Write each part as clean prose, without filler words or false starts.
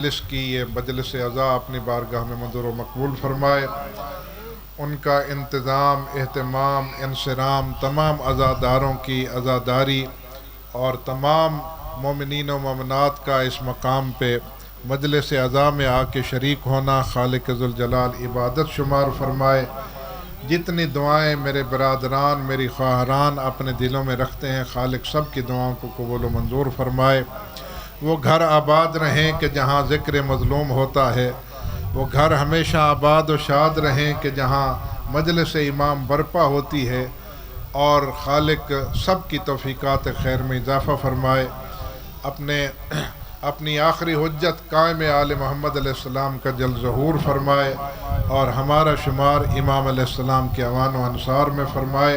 مجلس کی یہ مجلس عزا اپنی بارگاہ میں منظور و مقبول فرمائے۔ ان کا انتظام، اہتمام، انصرام تمام عزاداروں کی عزاداری اور تمام مومنین و مومنات کا اس مقام پہ مجلس عزا میں آ کے شریک ہونا خالق ذوالجلال عبادت شمار فرمائے۔ جتنی دعائیں میرے برادران، میری خواہران اپنے دلوں میں رکھتے ہیں، خالق سب کی دعاؤں کو قبول و منظور فرمائے۔ وہ گھر آباد رہیں کہ جہاں ذکر مظلوم ہوتا ہے، وہ گھر ہمیشہ آباد و شاد رہیں کہ جہاں مجلس امام برپا ہوتی ہے، اور خالق سب کی توفیقات خیر میں اضافہ فرمائے۔ اپنی آخری حجت قائم آل محمد علیہ السلام کا جل ظہور فرمائے، اور ہمارا شمار امام علیہ السلام کے اعوان و انصار میں فرمائے۔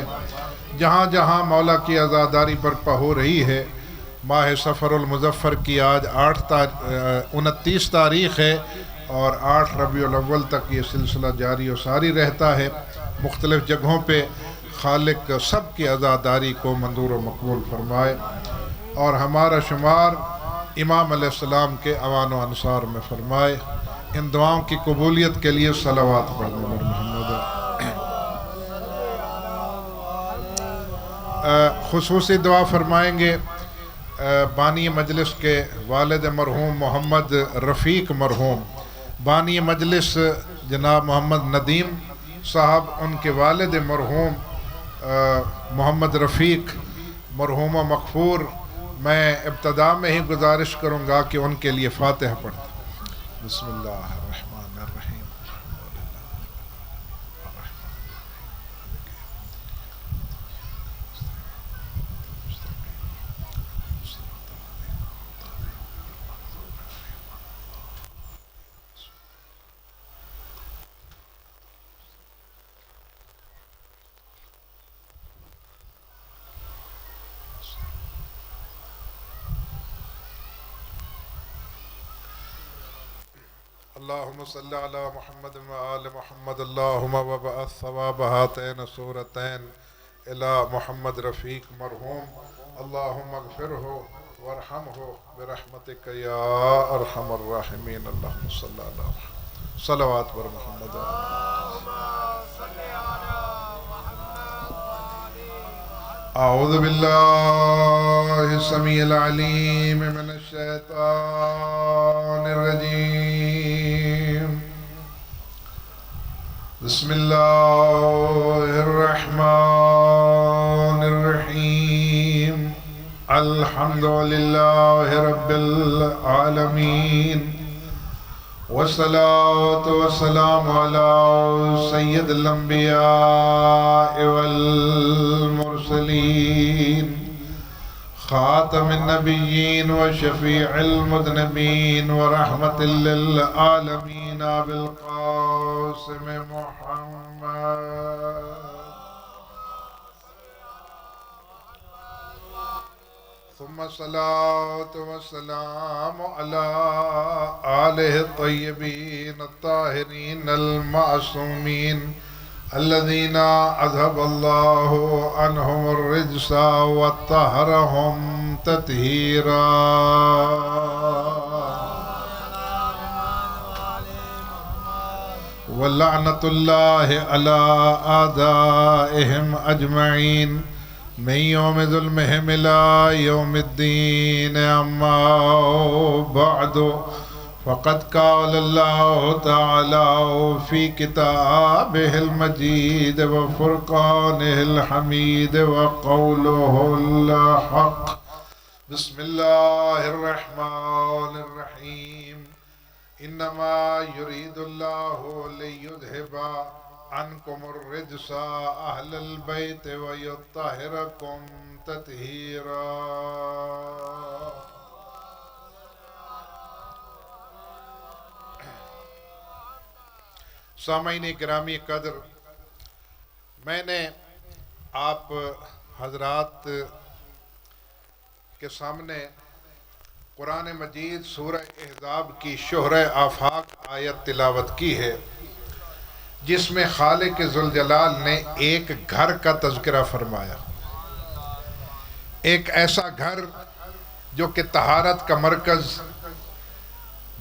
جہاں جہاں مولا کی عزاداری برپا ہو رہی ہے، ماہ سفر المظفر کی آج 29 تاریخ ہے، اور 8 ربیع الاول تک یہ سلسلہ جاری و ساری رہتا ہے۔ مختلف جگہوں پہ خالق سب کی عزاداری کو منظور و مقبول فرمائے، اور ہمارا شمار امام علیہ السلام کے اعوان و انصار میں فرمائے۔ ان دعاؤں کی قبولیت کے لیے صلوات پڑھنے پر محمد۔ خصوصی دعا فرمائیں گے بانی مجلس کے والد مرحوم محمد رفیق مرحوم، بانی مجلس جناب محمد ندیم صاحب، ان کے والد مرحوم محمد رفیق مرحوم و مغفور۔ میں ابتدا میں ہی گزارش کروں گا کہ ان کے لیے فاتحہ پڑھیں۔ بسم اللہ الرحمن الرحیم۔ اللہم صلی علی محمد و آل محمد، اللہم وبعث ثواب ہاتین سورتین الی محمد رفیق مرحوم، اللہم اغفرہ وارحمہ برحمتک یا ارحم الراحمین۔ اللہم صلی علی محمد، صلوات بر محمد۔ اعوذ باللہ السمیع العلیم من الشیطان الرجیم، بسم اللہ الرحمن الرحیم، الحمدللہ رب العالمین، والصلاة والسلام علی سید الانبیاء والمرسلین، خاتم النبیین وشفیع المذنبین، ورحمت للعالمین، بالقاسم محمد۔ ثم الصلاة والسلام على آلہ الطیبین الطاہرین المعصومین، الذین اذهب اللہ عنہم الرجس وطہرہم تطہیرا۔ ولعنۃ اللہ علی اعدائہم اجمعین، من یوم ظلمہم الی یوم الدین، اما بعد، فقد قال اللہ تعالی فی کتابہ المجید وفرقانہ الحمید وقولہ الحق۔ بسم اللہ الرحمن الرحیم، انما یرید اللہ لیذھب عنکم الرجس اہل البیت ویطہرکم تطہیرا۔ سامعین گرامی قدر، میں نے آپ حضرات کے سامنے قرآن مجید سورہ احزاب کی شہر آفاق آیت تلاوت کی ہے، جس میں خالق ذوالجلال نے ایک گھر کا تذکرہ فرمایا، ایک ایسا گھر جو کہ طہارت کا مرکز،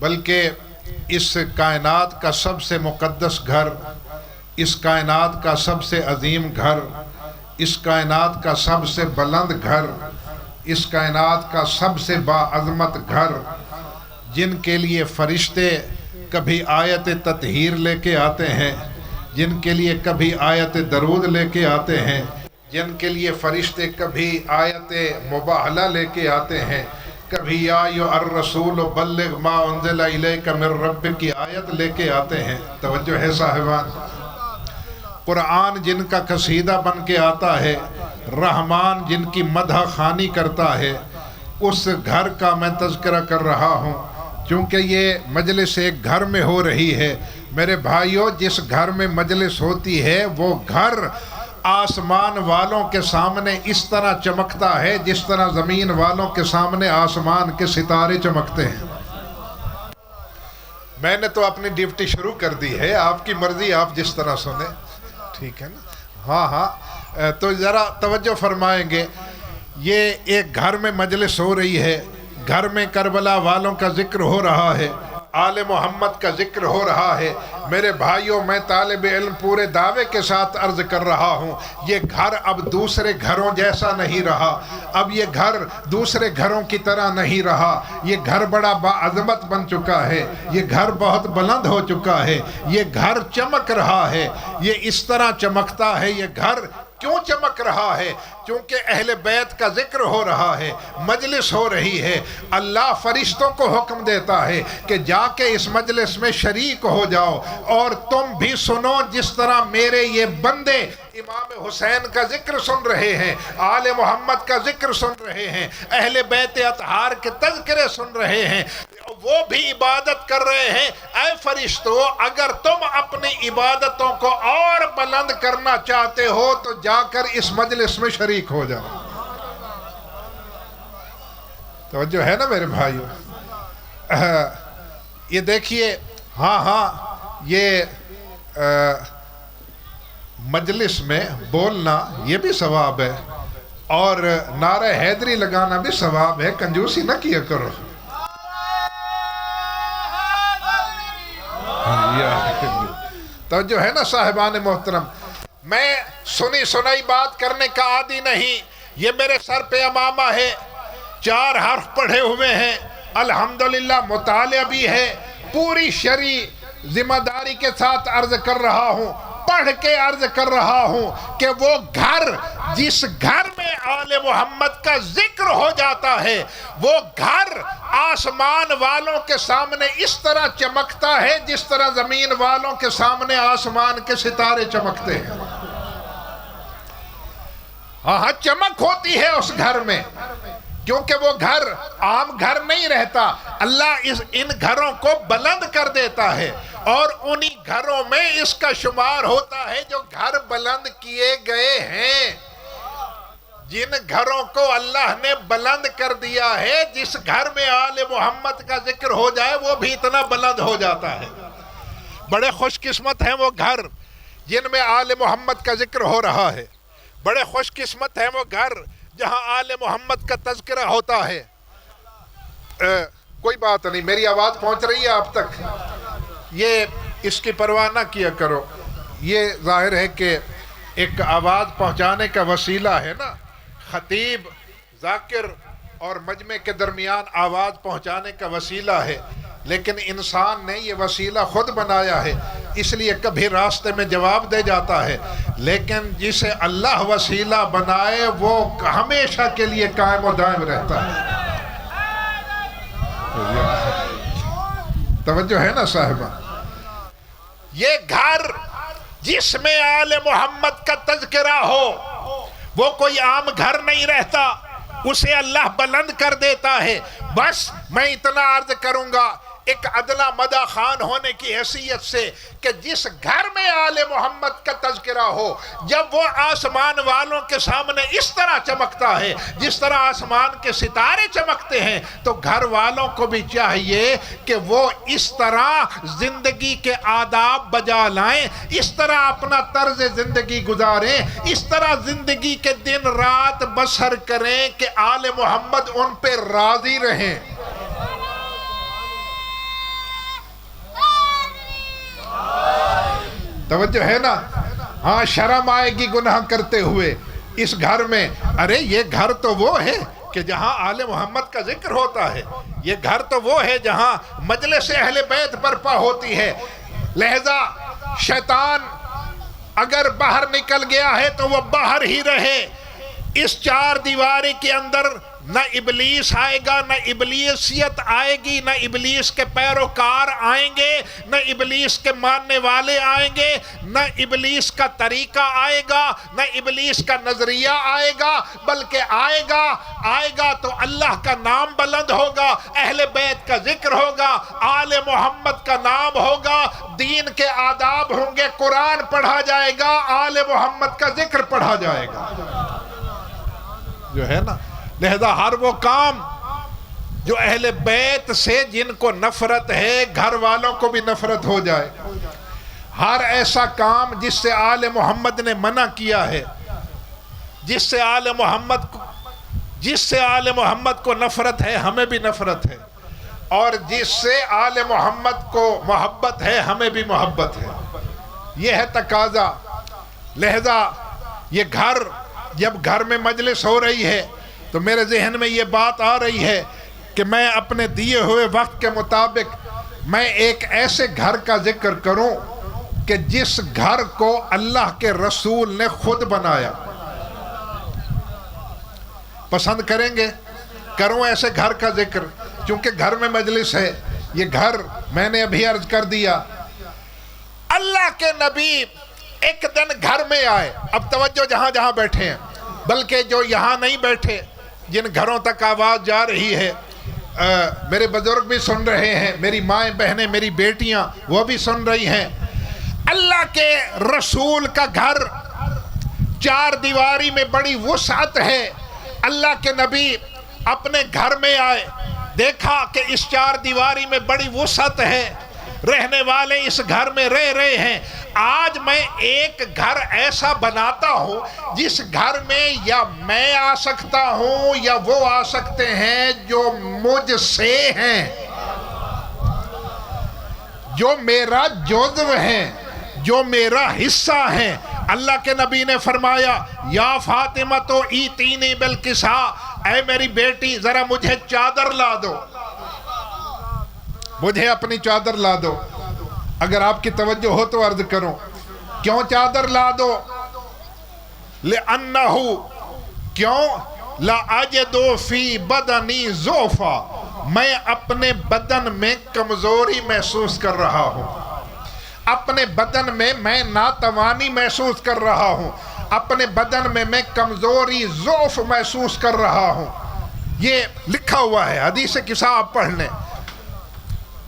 بلکہ اس کائنات کا سب سے مقدس گھر، اس کائنات کا سب سے عظیم گھر، اس کائنات کا سب سے بلند گھر، اس کائنات کا سب سے باعظمت گھر، جن کے لیے فرشتے کبھی آیت تطہیر لے کے آتے ہیں، جن کے لیے کبھی آیت درود لے کے آتے ہیں، جن کے لیے فرشتے کبھی آیت مباہلہ لے کے آتے ہیں، کبھی یا ایھا الرسول بلغ ما انزل الیک من ربک کی آیت لے کے آتے ہیں۔ توجہ ہے صاحبان، قرآن جن کا قصیدہ بن کے آتا ہے، رحمان جن کی مدح خوانی کرتا ہے، اس گھر کا میں تذکرہ کر رہا ہوں۔ چونکہ یہ مجلس ایک گھر میں ہو رہی ہے میرے بھائیوں، جس گھر میں مجلس ہوتی ہے وہ گھر آسمان والوں کے سامنے اس طرح چمکتا ہے جس طرح زمین والوں کے سامنے آسمان کے ستارے چمکتے ہیں۔ میں نے تو اپنی ڈیوٹی شروع کر دی ہے، آپ کی مرضی، آپ جس طرح سنیں، ٹھیک ہے نا؟ ہاں تو ذرا توجہ فرمائیں گے۔ یہ ایک گھر میں مجلس ہو رہی ہے، گھر میں کربلا والوں کا ذکر ہو رہا ہے، آل محمد کا ذکر ہو رہا ہے۔ میرے بھائیوں، میں طالب علم پورے دعوے کے ساتھ عرض کر رہا ہوں، یہ گھر اب دوسرے گھروں جیسا نہیں رہا، اب یہ گھر دوسرے گھروں کی طرح نہیں رہا، یہ گھر بڑا باعظمت بن چکا ہے، یہ گھر بہت بلند ہو چکا ہے، یہ گھر چمک رہا ہے۔ یہ اس طرح چمکتا ہے، یہ گھر کیوں چمک رہا ہے؟ چونکہ اہل بیت کا ذکر ہو رہا ہے، مجلس ہو رہی ہے۔ اللہ فرشتوں کو حکم دیتا ہے کہ جا کے اس مجلس میں شریک ہو جاؤ، اور تم بھی سنو جس طرح میرے یہ بندے امام حسین کا ذکر سن رہے ہیں، آل محمد کا ذکر سن رہے ہیں، اہل بیت اطہار کے تذکرے سن رہے ہیں، وہ بھی عبادت کر رہے ہیں۔ اے فرشتوں، اگر تم اپنی عبادتوں کو اور بلند کرنا چاہتے ہو تو جا کر اس مجلس میں شریک ہو جاؤ۔ توجہ ہے نا میرے بھائیو؟ یہ دیکھیے، ہاں یہ مجلس میں بولنا یہ بھی ثواب ہے، اور نعرہ حیدری لگانا بھی ثواب ہے، کنجوسی نہ کیا کرو۔ توجہ ہے نا صاحبان محترم؟ میں سنی سنائی بات کرنے کا عادی نہیں، یہ میرے سر پہ امامہ ہے، 4 حرف پڑھے ہوئے ہیں، الحمدللہ مطالعہ بھی ہے، پوری شرعی ذمہ داری کے ساتھ عرض کر رہا ہوں، پڑھ کے عرض کر رہا ہوں کہ وہ گھر جس گھر میں آل محمد کا ذکر ہو جاتا ہے، وہ گھر آسمان والوں کے سامنے اس طرح چمکتا ہے جس طرح زمین والوں کے سامنے آسمان کے ستارے چمکتے ہیں۔ ہاں چمک ہوتی ہے اس گھر میں، کیونکہ وہ گھر عام گھر نہیں رہتا، اللہ ان گھروں کو بلند کر دیتا ہے، اور انہی گھروں میں اس کا شمار ہوتا ہے جو گھر بلند کیے گئے ہیں۔ جن گھروں کو اللہ نے بلند کر دیا ہے، جس گھر میں آل محمد کا ذکر ہو جائے وہ بھی اتنا بلند ہو جاتا ہے۔ بڑے خوش قسمت ہیں وہ گھر جن میں آل محمد کا ذکر ہو رہا ہے، بڑے خوش قسمت ہیں وہ گھر جہاں آل محمد کا تذکرہ ہوتا ہے۔ کوئی بات نہیں، میری آواز پہنچ رہی ہے آپ تک؟ یہ اس کی پرواہ نہ کیا کرو، یہ ظاہر ہے کہ ایک آواز پہنچانے کا وسیلہ ہے نا، خطیب، ذاکر اور مجمع کے درمیان آواز پہنچانے کا وسیلہ ہے، لیکن انسان نے یہ وسیلہ خود بنایا ہے، اس لیے کبھی راستے میں جواب دے جاتا ہے، لیکن جسے اللہ وسیلہ بنائے وہ ہمیشہ کے لیے قائم و دائم رہتا ہے۔ توجہ ہے نا صاحبہ؟ یہ گھر جس میں آل محمد کا تذکرہ ہو وہ کوئی عام گھر نہیں رہتا، اسے اللہ بلند کر دیتا ہے۔ بس میں اتنا عرض کروں گا ایک عدلہ مدہ خان ہونے کی حیثیت سے کہ جس گھر میں آل محمد کا تذکرہ ہو، جب وہ آسمان والوں کے سامنے اس طرح چمکتا ہے جس طرح آسمان کے ستارے چمکتے ہیں، تو گھر والوں کو بھی چاہیے کہ وہ اس طرح زندگی کے آداب بجا لائیں، اس طرح اپنا طرز زندگی گزاریں، اس طرح زندگی کے دن رات بسر کریں کہ آل محمد ان پہ راضی رہیں۔ توجہ ہے نا؟ ہاں شرم آئے گی گناہ کرتے ہوئے اس گھر میں. ارے یہ گھر تو وہ ہے کہ جہاں آل محمد کا ذکر ہوتا ہے. یہ گھر تو وہ ہے جہاں مجلس اہل بیت برپا ہوتی ہے. لہذا شیطان اگر باہر نکل گیا ہے تو وہ باہر ہی رہے. اس چار دیواری کے اندر نہ ابلیس آئے گا، نہ ابلیسیت آئے گی، نہ ابلیس کے پیروکار آئیں گے، نہ ابلیس کے ماننے والے آئیں گے، نہ ابلیس کا طریقہ آئے گا، نہ ابلیس کا نظریہ آئے گا، بلکہ آئے گا تو اللہ کا نام بلند ہوگا، اہل بیت کا ذکر ہوگا، آل محمد کا نام ہوگا، دین کے آداب ہوں گے، قرآن پڑھا جائے گا، آل محمد کا ذکر پڑھا جائے گا، جو ہے نا. لہذا ہر وہ کام جو اہل بیت سے جن کو نفرت ہے گھر والوں کو بھی نفرت ہو جائے. ہر ایسا کام جس سے آل محمد نے منع کیا ہے، جس سے آل محمد کو نفرت ہے ہمیں بھی نفرت ہے، اور جس سے آل محمد کو محبت ہے ہمیں بھی محبت ہے. یہ ہے تقاضا. لہذا یہ گھر، جب گھر میں مجلس ہو رہی ہے تو میرے ذہن میں یہ بات آ رہی ہے کہ میں اپنے دیے ہوئے وقت کے مطابق میں ایک ایسے گھر کا ذکر کروں کہ جس گھر کو اللہ کے رسول نے خود بنایا. پسند کریں گے کروں ایسے گھر کا ذکر؟ چونکہ گھر میں مجلس ہے. یہ گھر میں نے ابھی عرض کر دیا اللہ کے نبی ایک دن گھر میں آئے. اب توجہ جہاں جہاں بیٹھے ہیں، بلکہ جو یہاں نہیں بیٹھے، جن گھروں تک آواز جا رہی ہے، میرے بزرگ بھی سن رہے ہیں، میری مائیں بہنیں، میری بیٹیاں وہ بھی سن رہی ہیں. اللہ کے رسول کا گھر چار دیواری میں بڑی وسعت ہے. اللہ کے نبی اپنے گھر میں آئے، دیکھا کہ اس چار دیواری میں بڑی وسعت ہے، رہنے والے اس گھر میں رہ رہے ہیں. آج میں ایک گھر ایسا بناتا ہوں جس گھر میں یا میں آ سکتا ہوں یا وہ آ سکتے ہیں جو مجھ سے ہیں، جو میرا جزو ہیں، جو میرا حصہ ہیں. اللہ کے نبی نے فرمایا یا فاطمہ تو ایتینی بالکسا، اے میری بیٹی ذرا مجھے چادر لا دو، مجھے اپنی چادر لا دو. اگر آپ کی توجہ ہو تو عرض کروں کیوں چادر لا دو؟ لِأَنَّهُ کیوں لَأَجِدُ فِي بَدَنِي ضُعْفًا، میں اپنے بدن میں کمزوری محسوس کر رہا ہوں، اپنے بدن میں ناتوانی محسوس کر رہا ہوں، اپنے بدن میں کمزوری ضعف محسوس کر رہا ہوں. یہ لکھا ہوا ہے، حدیث قصہ آپ پڑھ لیں.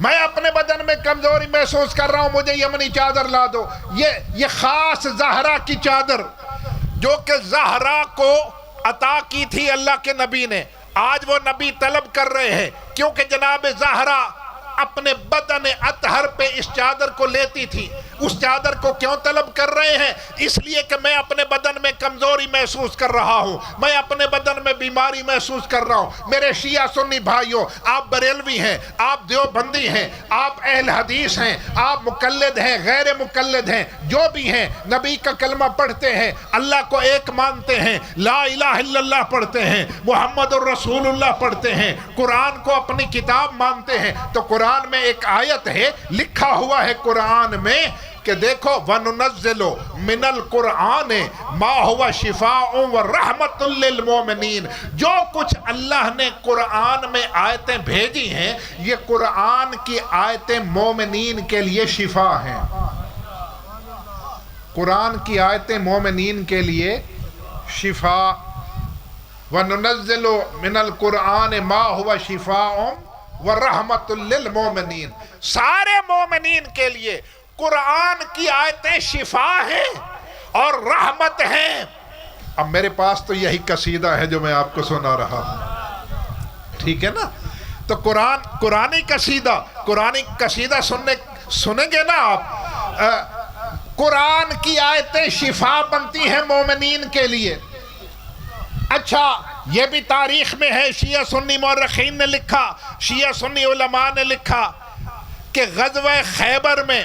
میں اپنے بدن میں کمزوری محسوس کر رہا ہوں، مجھے یمنی چادر لا دو. یہ خاص زہرا کی چادر جو کہ زہرا کو عطا کی تھی اللہ کے نبی نے، آج وہ نبی طلب کر رہے ہیں، کیونکہ جناب زہرا اپنے بدن اطہر پہ اس چادر کو لیتی تھی. اس چادر کو کیوں طلب کر رہے ہیں؟ اس لیے کہ میں اپنے بدن میں کمزوری محسوس کر رہا ہوں، میں اپنے بدن میں بیماری محسوس کر رہا ہوں. میرے شیعہ سنی بھائیوں، آپ بریلوی ہیں، آپ دیوبندی ہیں، آپ اہل حدیث ہیں، آپ مقلد ہیں، غیر مقلد ہیں، جو بھی ہیں، نبی کا کلمہ پڑھتے ہیں، اللہ کو ایک مانتے ہیں، لا الہ الا اللہ پڑھتے ہیں، محمد الرسول اللہ پڑھتے ہیں، قرآن کو اپنی کتاب مانتے ہیں. تو قرآن میں ایک آیت ہے، لکھا ہوا ہے قرآن میں کہ دیکھو وَنُنَزِّلُ مِنَ الْقُرْآنِ مَا هُوَ شِفَاءٌ وَرَحْمَةٌ لِّلْمُؤْمِنِينَ. جو کچھ اللہ نے قرآن میں آیتیں بھیجی ہیں، یہ قرآن کی آیتیں مومنین کے لیے شفا ہیں. قرآن کی آیتیں مومنین کے لیے شفا. وَنُنَزِّلُ مِنَ الْقُرْآنِ مَا هُوَ شِفَاءٌ وَرَحْمَةٌ لِّلْمُؤْمِنِينَ. سارے مومنین کے لیے قرآن کی آیتیں شفا ہیں اور رحمت ہیں. اب میرے پاس تو یہی قصیدہ ہے جو میں آپ کو سنا رہا ہوں، ٹھیک ہے نا؟ تو قرآنی قصیدہ سنیں گے نا آپ. قرآن کی آیتیں شفا بنتی ہیں مومنین کے لیے. اچھا یہ بھی تاریخ میں ہے، شیعہ سنی مورخین نے لکھا، شیعہ سنی علماء نے لکھا کہ غزوہ خیبر میں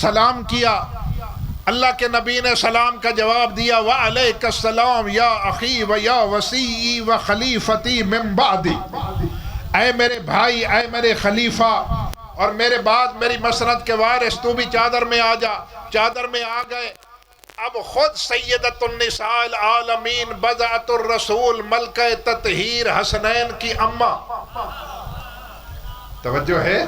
سلام کیا، اللہ کے نبی نے سلام کا جواب دیا، وعلیک السلام یا اخی و یا وسیعی و خلیفتی من بعدی، اے میرے بھائی، اے میرے خلیفہ اور میرے بعد میری مسند کے وارث، تو بھی چادر میں آ جا۔ چادر میں آ گئے۔ اب خود سیدۃ النساء العالمین بضعۃ الرسول ملکہ تطہیر حسنین کی اماں، توجہ ہے،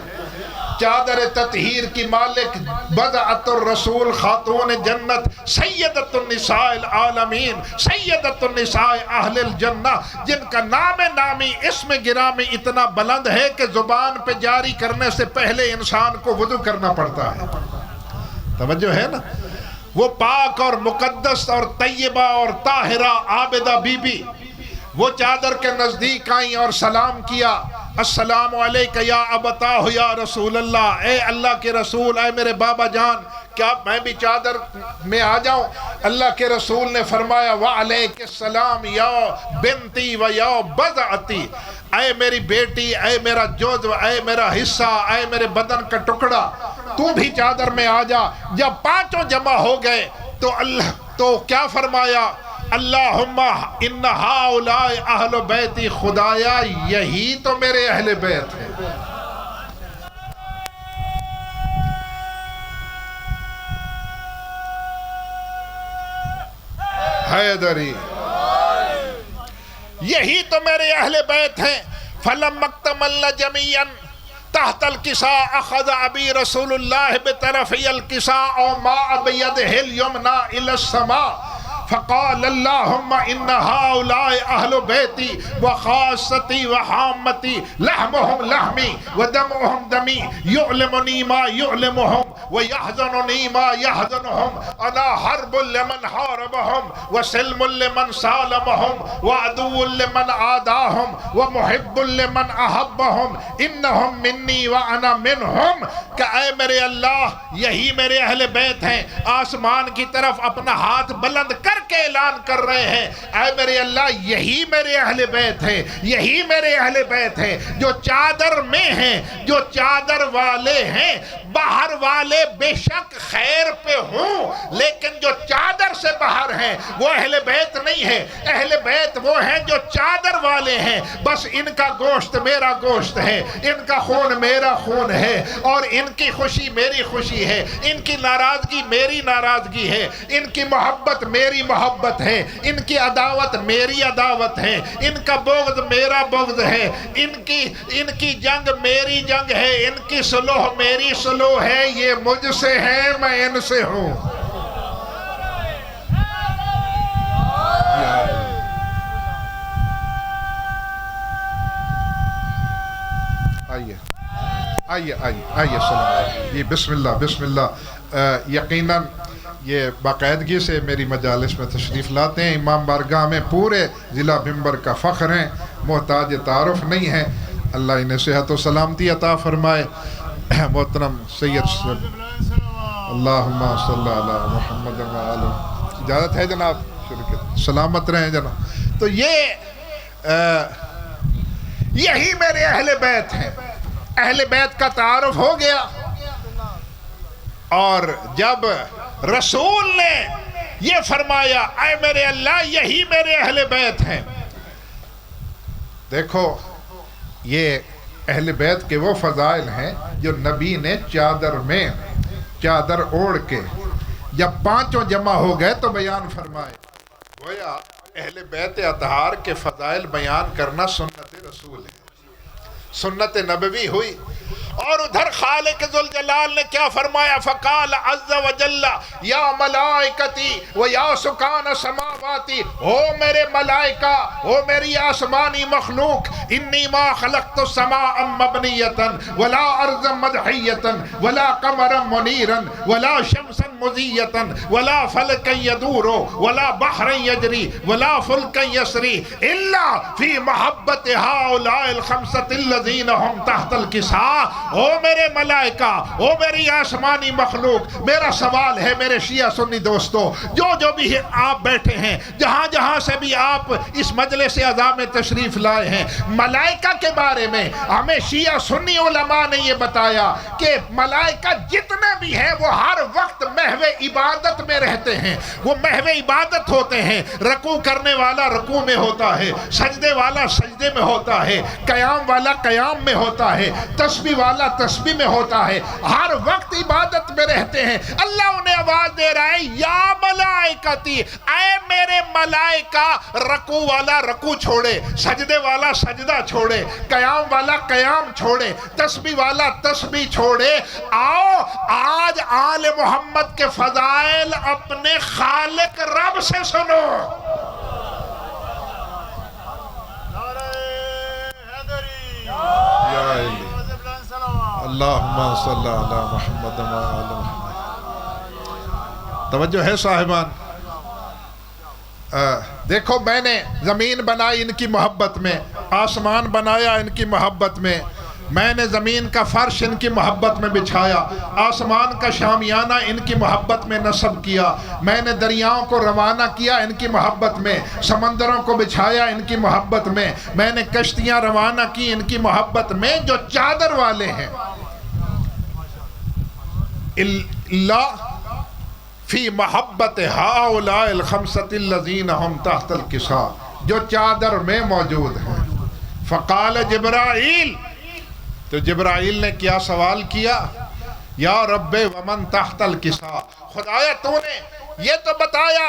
چادر تطہیر کی مالک بضعۃ الرسول خاتون جنت سیدۃ النساء العالمین سیدۃ النساء اہل الجنہ، جن کا نام نامی اسم گرامی اتنا بلند ہے کہ زبان پہ جاری کرنے سے پہلے انسان کو وضو کرنا پڑتا ہے، توجہ ہے نا، وہ پاک اور مقدس اور طیبہ اور طاہرہ عابدہ بی بی، وہ چادر کے نزدیک آئیں اور سلام کیا، السلام علیکہ یا ابتاہ یا رسول اللہ، اے اللہ کے رسول، اے میرے بابا جان، کیا میں بھی چادر میں آ جاؤں؟ اللہ کے رسول نے فرمایا، وعلیک السلام یا بنتی و یا بضعتی، اے میری بیٹی، اے میرا جزو، اے میرا حصہ، اے میرے بدن کا ٹکڑا، تو بھی چادر میں آ جا۔ جب پانچوں جمع ہو گئے تو کیا فرمایا؟ اللہم ان ہؤلاء اہل بیتی، خدایا یہی تو میرے اہل بیت ہیں۔ حیدری، یہی تو میرے اہل بیت ہیں۔ فَلَمَّا اكْتَمَلْنَ جَمِيعًا تحت الكساء اخذ ابی رسول اللہ بطرفی الكساء وماء بیدہ الیمنى الى السماء فقال اللہم ان ہؤلاء اہل بیتی وخاصتی وحامتی لحمہم لحمی ودمہم دمی یعلمنی ما یعلمہم ویحزننی ما یحزنہم انا حرب لمن حاربہم وسلم لمن سالمہم وعدو لمن عاداہم ومحب لمن احبہم انہم منی وانا منہم، کہ اے میرے اللہ یہی میرے اہل بیت ہیں۔ آسمان کی طرف اپنا ہاتھ بلند کر کے اعلان کر رہے ہیں، اے میرے اللہ یہی میرے اہل بیت ہیں، یہی میرے اہل بیت ہیں جو چادر میں ہیں، جو چادر والے ہیں۔ باہر والے بے شک خیر پہ ہوں، لیکن جو چادر سے باہر ہیں وہ اہل بیت نہیں ہے۔ اہل بیت وہ ہیں جو چادر والے ہیں، بس ان کا گوشت میرا گوشت ہے، ان کا خون میرا خون ہے، اور ان کی خوشی میری خوشی ہے، ان کی ناراضگی میری ناراضگی ہے، ان کی محبت میری محبت ہے، ان کی عداوت میری عداوت ہے، ان کا بغض میرا بغض ہے، ان کی جنگ میری جنگ ہے، ان کی صلح میری صلح ہے، یہ مجھ سے ہے میں ان سے ہوں۔ آئیے سلام جی، بسم اللہ بسم اللہ۔ یقیناً یہ باقاعدگی سے میری مجالس میں تشریف لاتے ہیں، امام بارگاہ میں پورے ضلع بھمبر کا فخر ہیں، محتاج تعارف نہیں ہیں، اللہ انہیں صحت و سلامتی عطا فرمائے۔ محترم سید اللہم صلی علی محمد و آلہ، اجازت ہے جناب؟ سلامت رہیں جناب۔ تو یہی میرے اہل بیت ہیں۔ اہل بیت کا تعارف ہو گیا، اور جب رسول نے یہ فرمایا اے میرے اللہ یہی میرے اہل بیت ہیں، دیکھو یہ اہل بیت کے وہ فضائل ہیں جو نبی نے چادر اوڑھ کے جب پانچوں جمع ہو گئے تو بیان فرمائے۔ گویا اہل بیت اطہار کے فضائل بیان کرنا سنت رسول ہے، سنت نبوی ہوئی۔ اور ادھر خالق ذوالجلال نے کیا فرمایا؟ فقال عز وجل یا ملائکتی و یا سکان سماواتی، او میرے ملائکہ، او میری آسمانی مخلوق، انی ما خلقت السماء مبنیتا ولا ارضا مدحیتا ولا قمرا منیرا ولا شمسا مضیتا ولا فلکا یدور ولا بحرا یجری ولا فلکا یسری الا فی محبت ہؤلاء الخمسة الذین هم تحت الکساء او میرے ملائکہ، او میری آسمانی مخلوق، میرا سوال ہے میرے شیعہ سنی دوستو، جو بھی آپ بیٹھے ہیں، جہاں جہاں سے بھی آپ اس مجلس اعظم میں تشریف لائے ہیں، ملائکہ کے بارے میں ہمیں شیعہ سنی علماء نے یہ بتایا کہ ملائکہ جتنے بھی ہیں وہ ہر وقت محو عبادت میں رہتے ہیں، وہ محو عبادت ہوتے ہیں۔ رکوع کرنے والا رکوع میں ہوتا ہے، سجدے والا سجدے میں ہوتا ہے، قیام والا قیام میں ہوتا ہے، تسبیح والا تسبیح میں ہوتا ہے، ہر وقت عبادت میں رہتے ہیں۔ اللہ انہیں آواز دے رہا ہے، یا ملائکتی، اے میرے ملائکہ، رکوع والا رکوع چھوڑے، سجدے والا سجدہ چھوڑے، قیام والا قیام چھوڑے، تسبیح والا تسبیح چھوڑے، آؤ آج آل محمد کے فضائل اپنے خالق رب سے سنو۔ یا اللہم صلی علی محمد و آل محمد۔ توجہ ہے صاحبان، دیکھو میں نے زمین بنائی ان کی محبت میں، آسمان بنایا ان کی محبت میں، میں نے زمین کا فرش ان کی محبت میں بچھایا، آسمان کا شامیانہ ان کی محبت میں نصب کیا، میں نے دریاؤں کو روانہ کیا ان کی محبت میں، سمندروں کو بچھایا ان کی محبت میں نے کشتیاں روانہ کی ان کی محبت میں۔ جو چادر والے ہیں، اللہ فی محبت ہؤلاء الخمسۃ الذین ہم تحت الکساء، جو چادر میں موجود ہیں۔ فقال جبرائیل، تو جبرائیل نے کیا سوال کیا؟ یا رب ومن تحت الکساء، خدایا تو نے یہ تو بتایا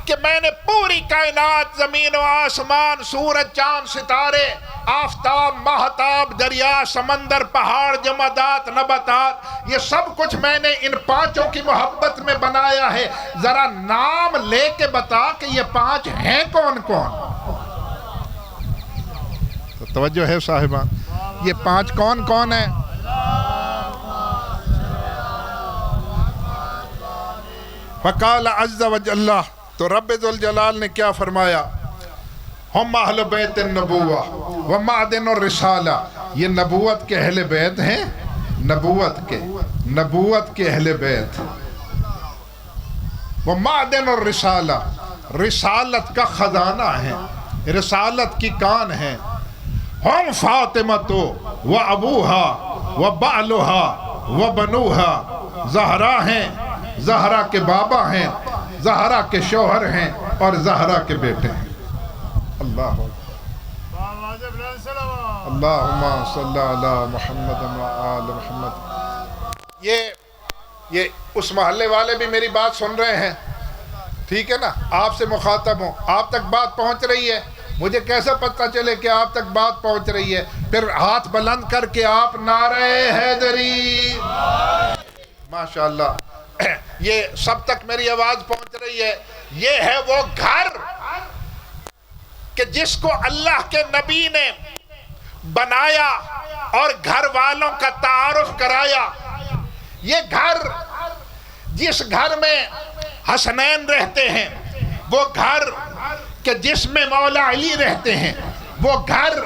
کہ میں نے پوری کائنات، زمین و آسمان، سورج چاند ستارے، آفتاب ماہتاب، دریا سمندر پہاڑ جمادات نباتات، یہ سب کچھ میں نے ان پانچوں کی محبت میں بنایا ہے، ذرا نام لے کے بتا کہ یہ پانچ ہیں کون کون؟ تو توجہ ہے صاحبان، یہ پانچ کون کون ہیں؟ فقال عز وجل، تو رب ذوالجلال نے کیا فرمایا؟ ہم اہل بیت النبوہ و معدن الرسالہ، یہ نبوت کے اہل بیت ہیں، نبوت کے اہل بیت، وہ معدن الرسالہ، رسالت کا خزانہ ہے، رسالت کی کان ہے۔ ہم فاطمہ و ابوہا و بعلہا و بنوہا، زہرا ہیں، زہرا کے بابا ہیں، زہرا کے شوہر ہیں اور زہرا کے بیٹے ہیں۔ اللہ اللہم صلی علی محمد و آل محمد۔ یہ اس محلے والے بھی میری بات سن رہے ہیں، ٹھیک ہے نا؟ آپ سے مخاطب ہوں، آپ تک بات پہنچ رہی ہے، مجھے کیسے پتہ چلے کہ آپ تک بات پہنچ رہی ہے؟ پھر ہاتھ بلند کر کے آپ نعرہ حیدری، ماشاءاللہ، یہ سب تک میری آواز پہنچ رہی ہے۔ یہ ہے وہ گھر کہ جس کو اللہ کے نبی نے بنایا اور گھر والوں کا تعارف کرایا۔ یہ گھر، جس گھر میں حسنین رہتے ہیں، وہ گھر کہ جس میں مولا علی رہتے ہیں، وہ گھر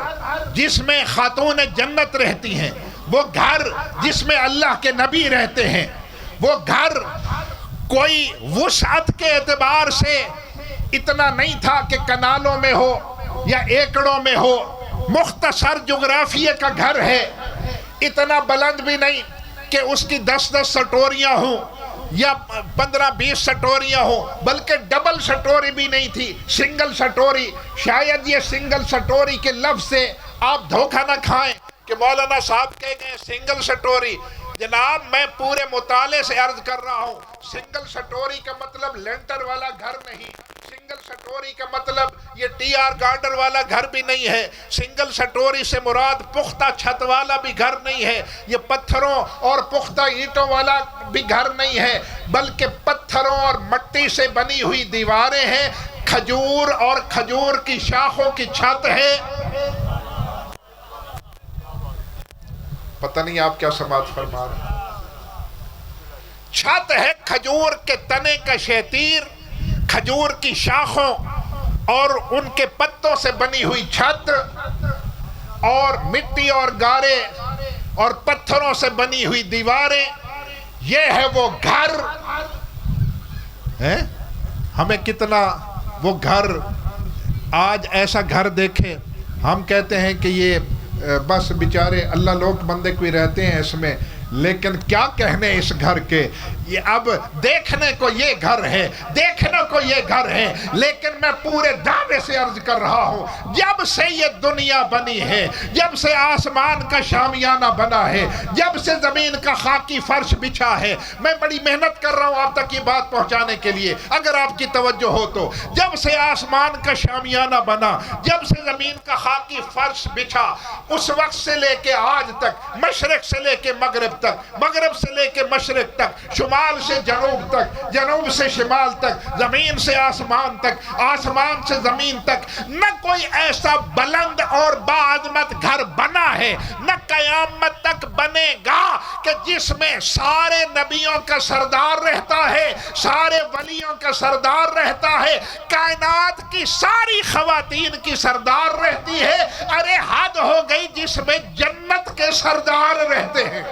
جس میں خاتون جنت رہتی ہیں، وہ گھر جس میں اللہ کے نبی رہتے ہیں، وہ گھر کوئی وسعت کے اعتبار سے اتنا نہیں تھا کہ کنالوں میں ہو یا ایکڑوں میں ہو، مختصر جغرافیے کا گھر ہے، اتنا بلند بھی نہیں کہ اس کی 10 سٹوریاں ہوں یا 15-20 سٹوریاں ہوں، بلکہ ڈبل سٹوری بھی نہیں تھی، سنگل سٹوری۔ شاید یہ سنگل سٹوری کے لفظ سے آپ دھوکہ نہ کھائیں کہ مولانا صاحب کہہ گئے سنگل سٹوری۔ جناب میں پورے مطالعے سے عرض کر رہا ہوں، سنگل سٹوری کا مطلب لینٹر والا گھر نہیں، سنگل سٹوری کا مطلب یہ ٹی آر گارڈر والا گھر بھی نہیں ہے، سنگل سٹوری سے مراد پختہ چھت والا بھی گھر نہیں ہے، یہ پتھروں اور پختہ اینٹوں والا بھی گھر نہیں ہے، بلکہ پتھروں اور مٹی سے بنی ہوئی دیواریں ہیں، کھجور اور کھجور کی شاخوں کی چھت ہے۔ پتہ نہیں آپ کیا سماعت فرما رہے ہیں؟ چھت ہے کھجور کے تنے کا شیطیر، کھجور کی شاخوں اور ان کے پتوں سے بنی ہوئی چھت، اور مٹی اور گارے اور پتھروں سے بنی ہوئی دیواریں، یہ ہے وہ گھر ہے۔ ہمیں کتنا وہ گھر، آج ایسا گھر دیکھیں، ہم کہتے ہیں کہ یہ بس بیچارے اللہ لوگ بندے کوئی رہتے ہیں اس میں، لیکن کیا کہنے اس گھر کے، یہ اب دیکھنے کو یہ گھر ہے، دیکھنے کو یہ گھر ہے، لیکن میں پورے دعوے سے عرض کر رہا ہوں، جب سے یہ دنیا بنی ہے، جب سے آسمان کا شامیانہ بنا ہے، جب سے زمین کا خاکی فرش بچھا ہے، میں بڑی محنت کر رہا ہوں آپ تک یہ بات پہنچانے کے لیے اگر آپ کی توجہ ہو تو، جب سے آسمان کا شامیانہ بنا، جب سے زمین کا خاکی فرش بچھا، اس وقت سے لے کے آج تک، مشرق سے لے کے مغرب تک، مغرب سے لے کے مشرق تک، شمال سے جنوب تک، جنوب سے شمال تک، زمین سے آسمان تک، آسمان سے زمین تک، نہ کوئی ایسا بلند اور باعظمت گھر بنا ہے، نہ قیامت تک بنے گا کہ جس میں سارے نبیوں کا سردار رہتا ہے، سارے ولیوں کا سردار رہتا ہے، کائنات کی ساری خواتین کی سردار رہتی ہے۔ ارے حد ہو گئی جس میں جنت کے سردار رہتے ہیں۔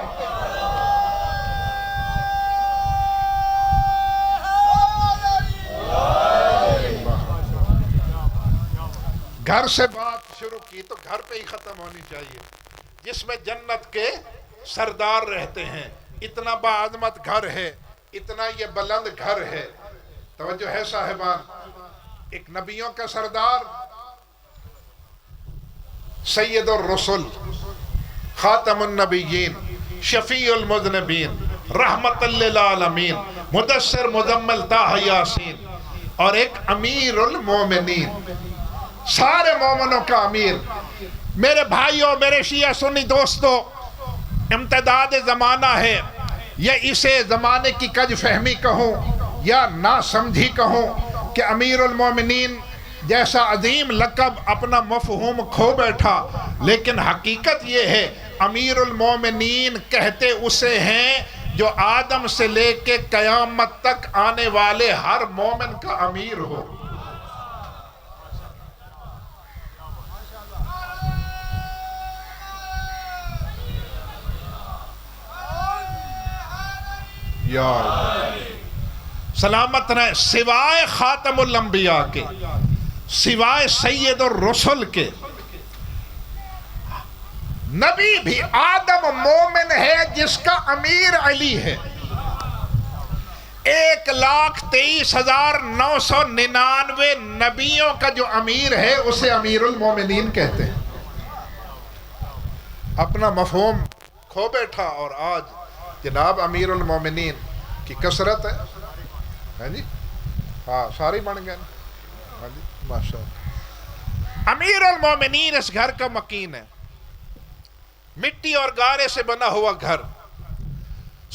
گھر سے بات شروع کی تو گھر پہ ہی ختم ہونی چاہیے، جس میں جنت کے سردار رہتے ہیں۔ اتنا باعظمت گھر ہے، اتنا یہ بلند گھر ہے۔ توجہ ہے صاحبان، ایک نبیوں کا سردار، سید الرسل، خاتم النبیین، شفیع المذنبین، رحمت للعالمین، مدثر مزمل طٰہٰ یاسین، اور ایک امیر المومنین، سارے مومنوں کا امیر۔ میرے بھائیوں، میرے شیعہ سنی دوستو، امتداد زمانہ ہے، یا اسے زمانے کی کج فہمی کہوں یا نا سمجھی کہوں کہ امیر المومنین جیسا عظیم لقب اپنا مفہوم کھو بیٹھا، لیکن حقیقت یہ ہے امیر المومنین کہتے اسے ہیں جو آدم سے لے کے قیامت تک آنے والے ہر مومن کا امیر ہو۔ یا سلامت رہے، سوائے خاتم الانبیاء کے، سوائے سید الرسل کے، نبی بھی آدم مومن ہے جس کا امیر علی ہے۔ 1,23,999 نبیوں کا جو امیر ہے اسے امیر المومنین کہتے ہیں۔ اپنا مفہوم کھو بیٹھا، اور آج جناب امیر المومنین کی کثرت ہے جی، ہاں ساری بن گئے، ہاں جی ماشاءاللہ۔ امیر المومنین اس گھر کا مکین ہے، مٹی اور گارے سے بنا ہوا گھر۔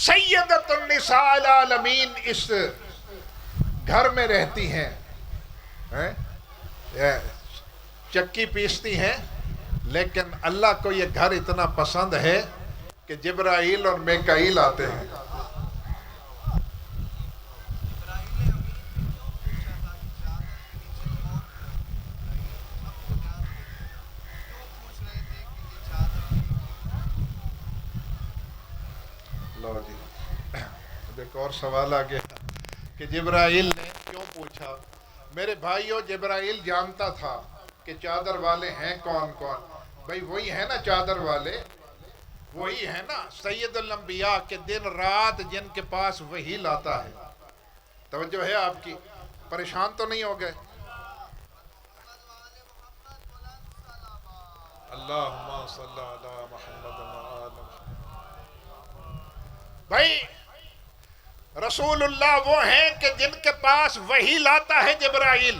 سیدۃ النساء العالمین اس گھر میں رہتی ہیں، چکی پیستی ہیں، لیکن اللہ کو یہ گھر اتنا پسند ہے کہ جبرائیل اور میکائیل آتے ہیں۔ لو جی، ایک اور سوال آ گیا کہ جبرائیل نے کیوں پوچھا۔ میرے بھائیوں، جبرائیل جانتا تھا کہ چادر والے ہیں کون کون۔ بھئی وہی ہے نا چادر والے، وہی ہے نا سید الانبیاء کے دن رات جن کے پاس وہی لاتا ہے۔ توجہ ہے آپ کی؟ پریشان تو نہیں ہو گئے؟ اللہم صلی علی محمد وآل محمد۔ بھائی رسول اللہ وہ ہیں کہ جن کے پاس وہی لاتا ہے جبرائیل۔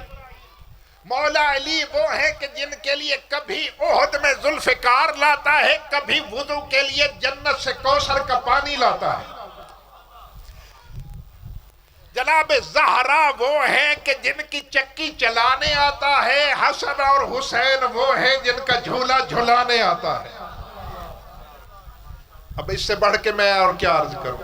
مولا علی وہ ہیں کہ جن کے لیے کبھی احد میں ذوالفقار لاتا ہے، کبھی وضو کے لیے جنت سے کوثر کا پانی لاتا ہے۔ جناب زہرا وہ ہیں کہ جن کی چکی چلانے آتا ہے۔ حسن اور حسین وہ ہیں جن کا جھولا جھلانے آتا ہے۔ اب اس سے بڑھ کے میں اور کیا عرض کروں؟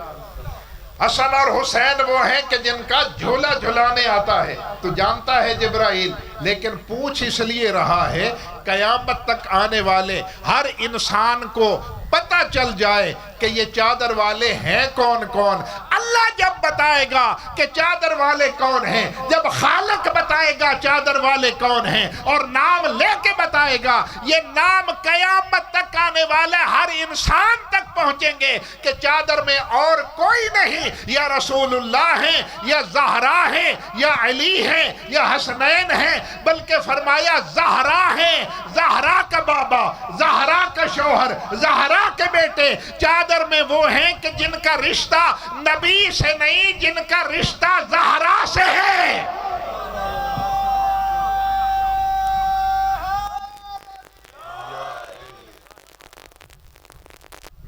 حسن اور حسین وہ ہیں کہ جن کا جھولا جھلانے آتا ہے۔ تو جانتا ہے جبرائیل، لیکن پوچھ اس لیے رہا ہے قیامت تک آنے والے ہر انسان کو پتہ چل جائے کہ یہ چادر والے ہیں کون کون۔ اللہ جب بتائے گا کہ چادر والے کون ہیں، جب خالق بتائے گا چادر والے کون ہیں اور نام لے کے بتائے گا، یہ نام قیامت تک آنے والے ہر انسان تک پہنچیں گے کہ چادر میں اور کوئی نہیں، یا رسول اللہ ہیں، یا زہرا ہیں، یا علی ہیں، یا حسنین ہیں، بلکہ فرمایا زہرا ہیں، زہرا کا بابا، زہرا کا شوہر، زہرا کے بیٹے چادر میں وہ ہیں کہ جن کا رشتہ نبی سے نہیں، جن کا رشتہ زہرا سے ہے۔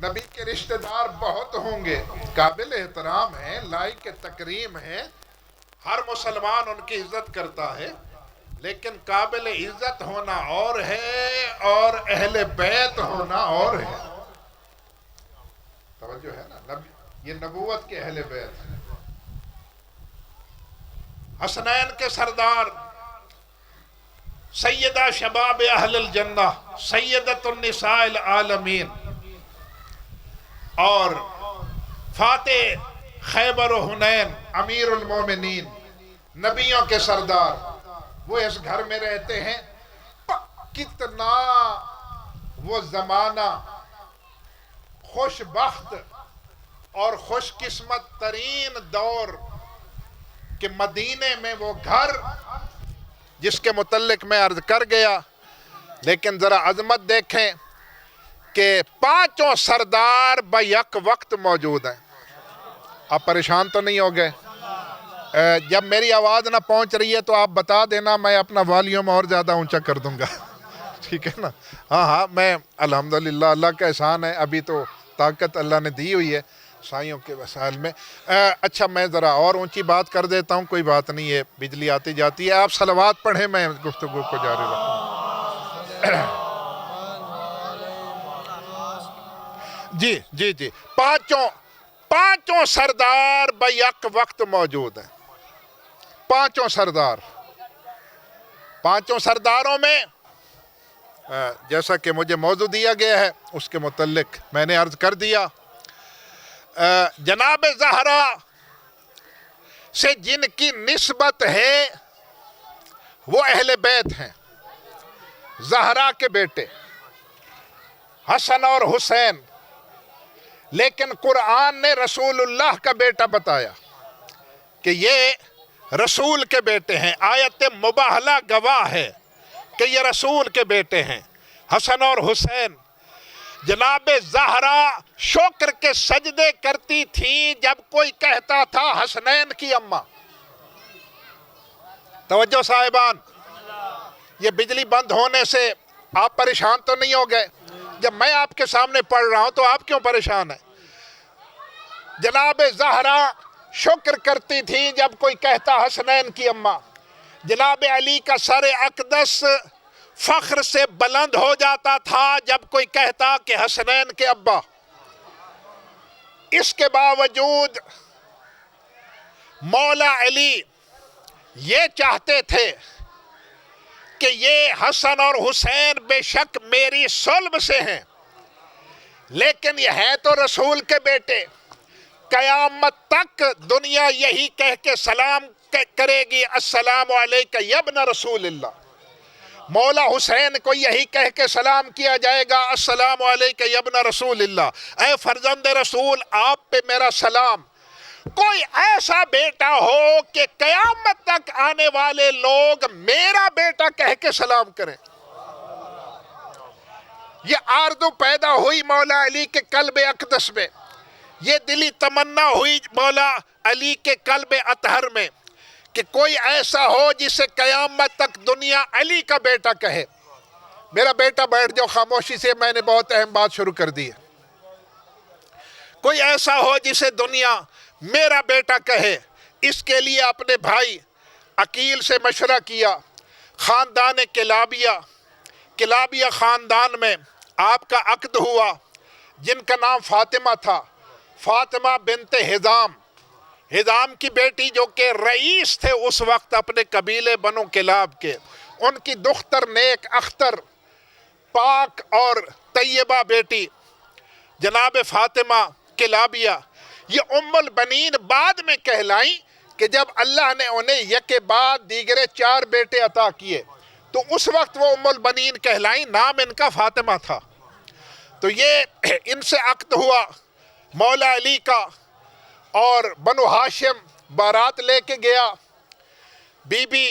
نبی کے رشتہ دار بہت ہوں گے، قابل احترام ہیں، لائق تکریم ہیں، ہر مسلمان ان کی عزت کرتا ہے، لیکن قابل عزت ہونا اور ہے اور اہل بیت ہونا اور ہے۔ توجہ ہے نا، یہ نبوت کے اہل بیت ہیں۔ حسنین کے سردار، سیدہ شباب اہل الجنہ، سیدۃ النساء العالمین، اور فاتح خیبر و حنین، امیر المومنین، نبیوں کے سردار، وہ اس گھر میں رہتے ہیں۔ کتنا وہ زمانہ خوش بخت اور خوش قسمت ترین دور کہ مدینے میں وہ گھر جس کے متعلق میں عرض کر گیا، لیکن ذرا عظمت دیکھیں کہ 5 سردار بیک وقت موجود ہیں۔ آپ پریشان تو نہیں ہو گئے؟ جب میری آواز نہ پہنچ رہی ہے تو آپ بتا دینا، میں اپنا والیوم اور زیادہ اونچا کر دوں گا، ٹھیک ہے نا؟ ہاں میں الحمدللہ، اللہ کا احسان ہے، ابھی تو طاقت اللہ نے دی ہوئی ہے سائیوں کے وسائل میں۔ اچھا میں ذرا اور اونچی بات کر دیتا ہوں، کوئی بات نہیں ہے، بجلی آتی جاتی ہے، آپ صلوات پڑھیں، میں گفتگو کو جاری رکھوں۔ جی 5 سردار بیک وقت موجود ہیں۔ 5 سردار، 5 سرداروں میں جیسا کہ مجھے موضوع دیا گیا ہے اس کے متعلق میں نے عرض کر دیا۔ جناب زہرا سے جن کی نسبت ہے وہ اہل بیت ہیں، زہرا کے بیٹے حسن اور حسین، لیکن قرآن نے رسول اللہ کا بیٹا بتایا کہ یہ رسول کے بیٹے ہیں۔ آیت مباہلہ گواہ ہے کہ یہ رسول کے بیٹے ہیں حسن اور حسین۔ جناب زہرا شکر کے سجدے کرتی تھی جب کوئی کہتا تھا حسنین کی اماں۔ توجہ صاحبان، یہ بجلی بند ہونے سے آپ پریشان تو نہیں ہو گئے؟ جب میں آپ کے سامنے پڑھ رہا ہوں تو آپ کیوں پریشان ہیں؟ جناب زہرا شکر کرتی تھی جب کوئی کہتا حسنین کی اماں۔ جناب علی کا سر اقدس فخر سے بلند ہو جاتا تھا جب کوئی کہتا کہ حسنین کے ابا۔ اس کے باوجود مولا علی یہ چاہتے تھے کہ یہ حسن اور حسین بے شک میری صلب سے ہیں، لیکن یہ ہے تو رسول کے بیٹے، قیامت تک دنیا یہی کہہ کے سلام کرے گی، السلام علیکہ یا ابن رسول اللہ۔ مولا حسین کو یہی کہہ کے سلام کیا جائے گا، السلام علیکہ یا ابن رسول اللہ، اے فرزند رسول آپ پہ میرا سلام۔ کوئی ایسا بیٹا ہو کہ قیامت تک آنے والے لوگ میرا بیٹا کہہ کے سلام کریں۔ یہ آرزو پیدا ہوئی مولا علی کے قلب اقدس میں، یہ دلی تمنا ہوئی مولا علی کے قلب اطہر میں کہ کوئی ایسا ہو جسے قیامت تک دنیا علی کا بیٹا کہے۔ میرا بیٹا بیٹھ جاؤ خاموشی سے، میں نے بہت اہم بات شروع کر دی ہے۔ کوئی ایسا ہو جسے دنیا میرا بیٹا کہے۔ اس کے لیے اپنے بھائی عقیل سے مشورہ کیا، خاندان کلابیہ خاندان میں آپ کا عقد ہوا، جن کا نام فاطمہ تھا، فاطمہ بنت حزام کی بیٹی جو کہ رئیس تھے اس وقت اپنے قبیلے بنو کلاب کے، ان کی دختر نیک اختر، پاک اور طیبہ بیٹی جناب فاطمہ کلابیہ، یہ ام البنین بعد میں کہلائیں کہ جب اللہ نے انہیں یک بعد دیگرے 4 بیٹے عطا کیے تو اس وقت وہ ام البنین کہلائیں، نام ان کا فاطمہ تھا۔ تو یہ ان سے عقد ہوا مولا علی کا، اور بنو ہاشم بارات لے کے گیا۔ بی بی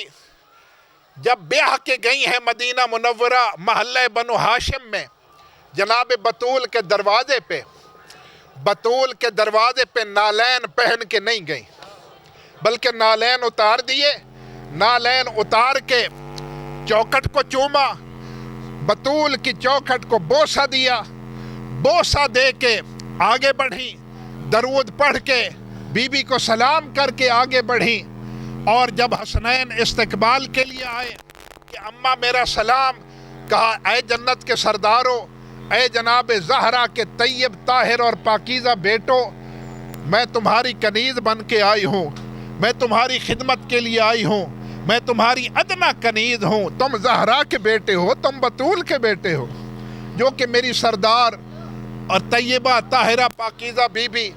جب بیاہ کے گئی ہیں مدینہ منورہ محلہ بنو ہاشم میں، جناب بطول کے دروازے پہ نالین پہن کے نہیں گئیں، بلکہ نالین اتار دیے، نالین اتار کے چوکھٹ کو چوما، بطول کی چوکھٹ کو بوسہ دیا، بوسہ دے کے آگے بڑھی، درود پڑھ کے بی بی کو سلام کر کے آگے بڑھی، اور جب حسنین استقبال کے لیے آئے کہ اماں میرا سلام، کہا اے جنت کے سرداروں، اے جناب زہرا کے طیب طاہر اور پاکیزہ بیٹو، میں تمہاری کنیز بن کے آئی ہوں، میں تمہاری خدمت کے لیے آئی ہوں، میں تمہاری ادنا کنیز ہوں، تم زہرا کے بیٹے ہو، تم بطول کے بیٹے ہو، جو کہ میری سردار اور طیبہ طاہرہ پاکیزہ بی بی۔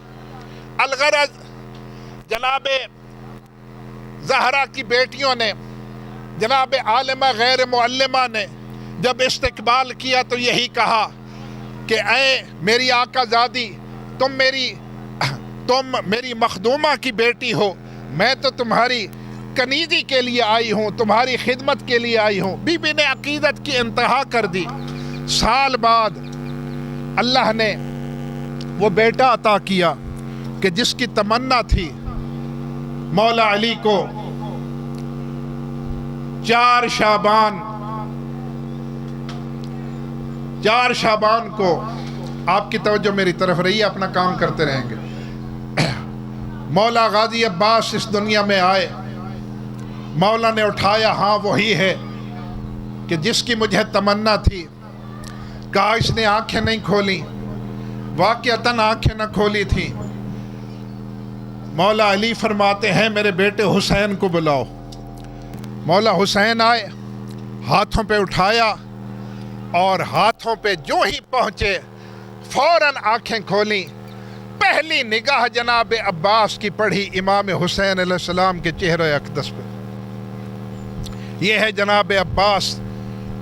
الغرض جناب زہرا کی بیٹیوں نے، جناب عالمہ غیر معلمہ نے جب استقبال کیا تو یہی کہا کہ اے میری آقا زادی، تم میری مخدومہ کی بیٹی ہو، میں تو تمہاری کنیزی کے لیے آئی ہوں، تمہاری خدمت کے لیے آئی ہوں۔ بی بی نے عقیدت کی انتہا کر دی۔ سال بعد اللہ نے وہ بیٹا عطا کیا کہ جس کی تمنا تھی مولا علی کو 4 شعبان کو، آپ کی توجہ میری طرف رہی ہے، اپنا کام کرتے رہیں گے، مولا غازی عباس اس دنیا میں آئے۔ مولا نے اٹھایا، ہاں وہی ہے کہ جس کی مجھے تمنا تھی، کہا اس نے آنکھیں نہیں کھولی، واقعتاً آنکھیں نہ کھولی تھی۔ مولا علی فرماتے ہیں میرے بیٹے حسین کو بلاؤ۔ مولا حسین آئے، ہاتھوں پہ اٹھایا، اور ہاتھوں پہ جو ہی پہنچے فوراً آنکھیں کھولیں۔ پہلی نگاہ جناب عباس کی پڑھی امام حسین علیہ السلام کے چہرہ اقدس پہ۔ یہ ہے جناب عباس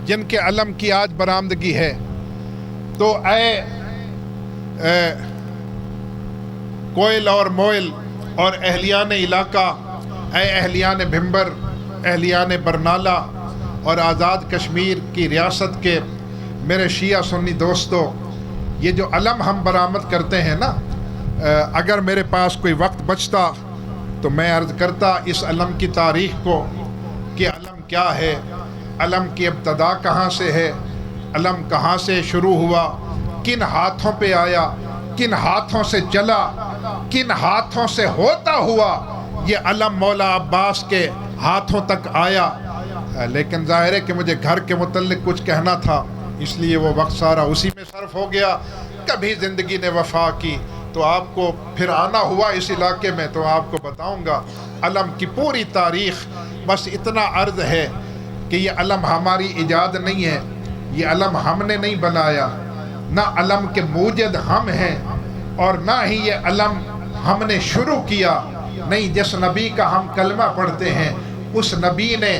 جن کے علم کی آج برآمدگی ہے۔ تو اے کوئل اور موئل اور اہلیان علاقہ، اے اہلیان بھمبر، اہلیان برنالہ اور آزاد کشمیر کی ریاست کے میرے شیعہ سنی دوستو، یہ جو علم ہم برآمد کرتے ہیں نا، اگر میرے پاس کوئی وقت بچتا تو میں عرض کرتا اس علم کی تاریخ کو کہ علم کیا ہے، علم کی ابتدا کہاں سے ہے، علم کہاں سے شروع ہوا، کن ہاتھوں پہ آیا، کن ہاتھوں سے چلا، کن ہاتھوں سے ہوتا ہوا یہ علم مولا عباس کے ہاتھوں تک آیا۔ لیکن ظاہر ہے کہ مجھے گھر کے متعلق کچھ کہنا تھا، اس لیے وہ وقت سارا اسی میں صرف ہو گیا۔ کبھی زندگی نے وفا کی تو آپ کو پھر آنا ہوا اس علاقے میں تو آپ کو بتاؤں گا علم کی پوری تاریخ۔ بس اتنا عرض ہے کہ یہ علم ہماری ایجاد نہیں ہے، یہ علم ہم نے نہیں بنایا، نہ علم کے موجد ہم ہیں، اور نہ ہی یہ علم ہم نے شروع کیا۔ نہیں، جس نبی کا ہم کلمہ پڑھتے ہیں اس نبی نے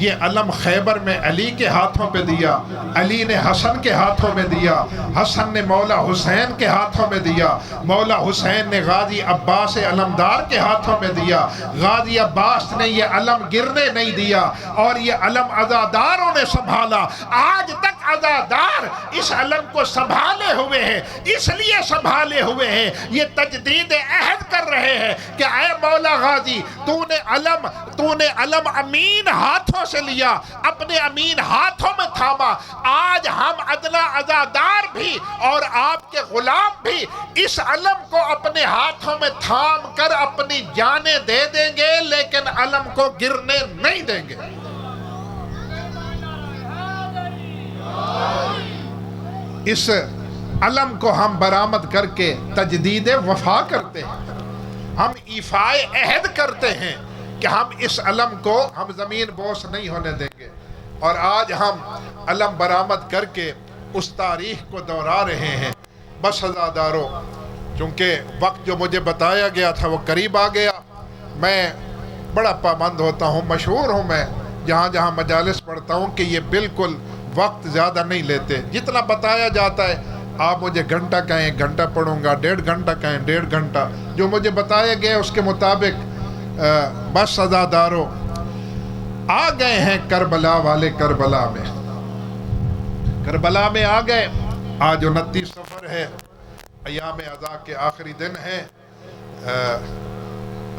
یہ علم خیبر میں علی کے ہاتھوں پہ دیا، علی نے حسن کے ہاتھوں میں دیا، حسن نے مولا حسین کے ہاتھوں میں دیا، مولا حسین نے غازی عباس علمدار کے ہاتھوں میں دیا، غازی عباس نے یہ علم گرنے نہیں دیا، اور یہ علم عزاداروں نے سنبھالا۔ آج تک عزادار اس علم کو سنبھالے ہوئے ہیں، اس لیے سنبھالے ہوئے ہیں، یہ تجدید عہد کر رہے ہیں کہ اے مولا غازی تو نے علم امین ہاتھوں سے لیا، اپنے امین ہاتھوں میں تھاما۔ آج ہم ادنا عزادار بھی اور آپ کے غلام بھی اس علم کو اپنے ہاتھوں میں تھام کر اپنی جانیں دے دیں گے، لیکن علم کو گرنے نہیں دیں گے۔ اس علم کو ہم برآمد کر کے تجدید وفا کرتے ہیں، ہم ایفائے عہد کرتے ہیں کہ ہم اس علم کو ہم زمین بوس نہیں ہونے دیں گے۔ اور آج ہم علم برآمد کر کے اس تاریخ کو دہرا رہے ہیں بس عزادارو، چونکہ وقت جو مجھے بتایا گیا تھا وہ قریب آ گیا، میں بڑا پابند ہوتا ہوں، مشہور ہوں میں جہاں جہاں مجالس پڑھتا ہوں کہ یہ بالکل وقت زیادہ نہیں لیتے، جتنا بتایا جاتا ہے آپ مجھے گھنٹہ کہیں 1 گھنٹہ پڑھوں گا، 1.5 گھنٹہ کہیں 1.5 گھنٹہ، جو مجھے بتایا گیا اس کے مطابق بس عزادارو آ گئے ہیں کربلا والے، کربلا میں، کربلا میں آ گئے۔ آج 29 سفر ہے، ایام عزا کے آخری دن ہے،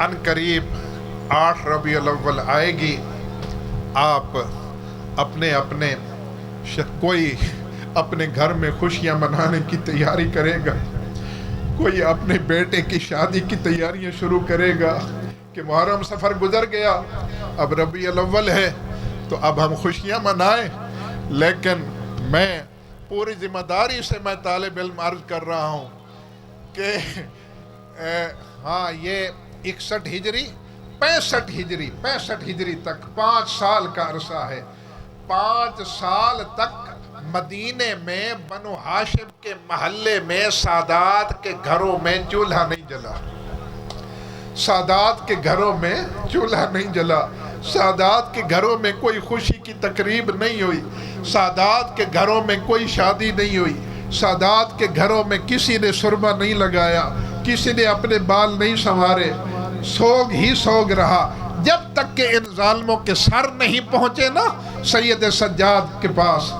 ان قریب 8 ربیع الاول آئے گی۔ آپ اپنے کوئی اپنے گھر میں خوشیاں منانے کی تیاری کرے گا، کوئی اپنے بیٹے کی شادی کی تیاریاں شروع کرے گا کہ محرم سفر گزر گیا، اب ربیع الاول ہے تو اب ہم خوشیاں منائیں۔ لیکن میں پوری ذمہ داری سے میں طالب علم عرض کر رہا ہوں کہ ہاں یہ 61 ہجری 65 ہجری تک 5 سال کا عرصہ ہے، 5 سال تک مدینے میں بنو ہاشم کے محلے میں سادات کے گھروں میں چولہا نہیں جلا، سادات کے گھروں میں چولہا نہیں جلا، سادات کے گھروں میں کوئی خوشی کی تقریب نہیں ہوئی، سادات کے گھروں میں کوئی شادی نہیں ہوئی، سادات کے گھروں میں کسی نے سرما نہیں لگایا، کسی نے اپنے بال نہیں سنوارے، سوگ ہی سوگ رہا جب تک کہ ان ظالموں کے سر نہیں پہنچے نا سید سجاد کے پاس۔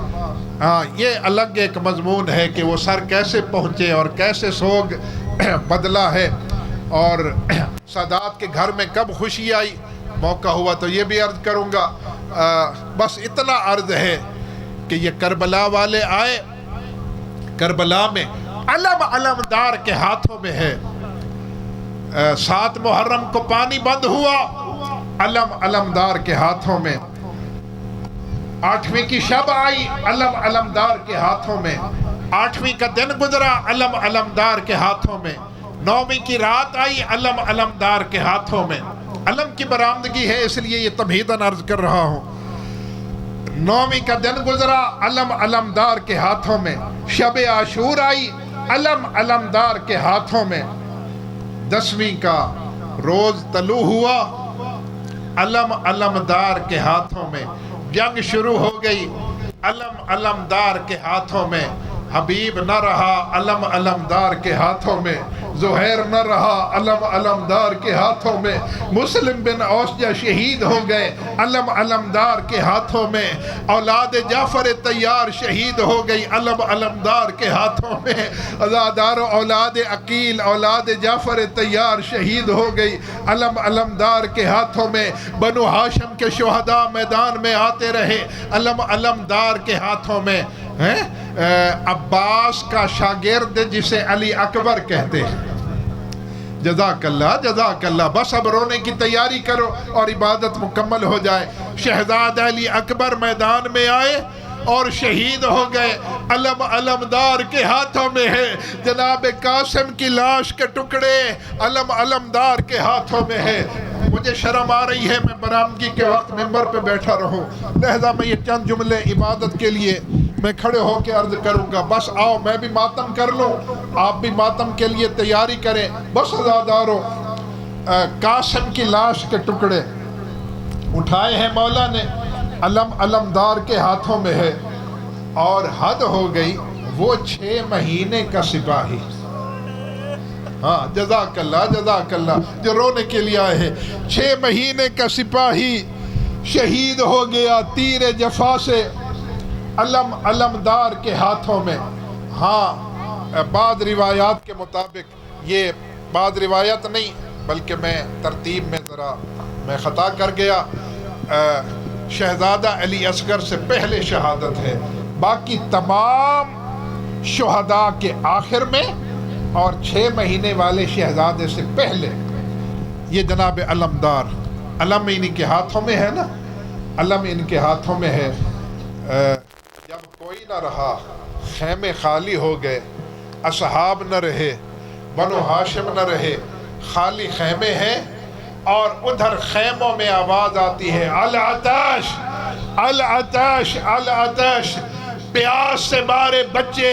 ہاں یہ الگ ایک مضمون ہے کہ وہ سر کیسے پہنچے اور کیسے سوگ بدلا ہے، اور سادات کے گھر میں کب خوشی آئی، موقع ہوا تو یہ بھی عرض کروں گا۔ بس اتنا عرض ہے کہ یہ کربلا والے آئے، کربلا میں علم علمدار کے ہاتھوں میں ہے، 7 محرم کو پانی بند ہوا، علم علمدار کے ہاتھوں میں، 8ویں کی شب آئی علم علمدار کے ہاتھوں میں، 8ویں کا دن گزرا علم علمدار کے ہاتھوں میں، 9ویں کی رات آئی علم علمدار کے ہاتھوں میں، علم کی برآمدگی ہے اس لیے یہ تمہیداً عرض کر رہا ہوں۔ 9ویں کا دن گزرا علم علمدار کے ہاتھوں میں، شب عاشور آئی علم علمدار کے ہاتھوں میں، 10ویں کا روز طلوع ہوا علم علمدار کے ہاتھوں میں، جنگ شروع ہو گئی علم علمدار کے ہاتھوں میں، حبیب نہ رہا علم علمدار کے ہاتھوں میں، زہیر نہ رہا علم علمدار کے ہاتھوں میں، مسلم بن اوسجہ شہید ہو گئے علم علمدار کے ہاتھوں میں، اولاد جعفر طیار شہید ہو گئی علم علمدار کے ہاتھوں میں، عزادار اولاد عقیل اولاد جعفر طیار شہید ہو گئی علم علمدار کے ہاتھوں میں، بنو ہاشم کے شہداء میدان میں آتے رہے علم علمدار کے ہاتھوں میں۔ عباس کا شاگرد جسے علی اکبر کہتے ہیں، جزاک اللہ جزاک اللہ، بس اب رونے کی تیاری کرو اور عبادت مکمل ہو جائے۔ شہزاد علی اکبر میدان میں آئے اور شہید ہو گئے علم علمدار کے ہاتھوں میں ہے، جناب قاسم کی لاش کے ٹکڑے علم علمدار کے ہاتھوں میں ہے۔ مجھے شرم آ رہی ہے میں برآمدگی کے وقت ممبر پہ بیٹھا رہوں، لہذا میں یہ چند جملے عبادت کے لیے میں کھڑے ہو کے عرض کروں گا۔ بس آؤ میں بھی ماتم کر لوں، آپ بھی ماتم کے لیے تیاری کریں۔ بس عزادارو، قاسم کی لاش کے ٹکڑے اٹھائے ہیں مولا نے، علم علمدار کے ہاتھوں میں ہے، اور حد ہو گئی وہ 6 مہینے کا سپاہی، ہاں جزاک اللہ جو رونے کے لیے آئے ہیں، 6 مہینے کا سپاہی شہید ہو گیا تیر جفا سے علم علمدار کے ہاتھوں میں۔ ہاں بعض روایات کے مطابق، یہ بعض روایت نہیں بلکہ میں ترتیب میں ذرا میں خطا کر گیا، شہزادہ علی اصغر سے پہلے شہادت ہے، باقی تمام شہداء کے آخر میں اور 6 مہینے والے شہزادے سے پہلے۔ یہ جناب علمدار، علم ان کے ہاتھوں میں ہے نا، علم ان کے ہاتھوں میں ہے۔ جب کوئی نہ رہا، خیمے خالی ہو گئے، اصحاب نہ رہے، بنو ہاشم نہ رہے، خالی خیمے ہیں، اور ادھر خیموں میں آواز آتی ہے العطش العطش العطش، پیاس سے مارے بچے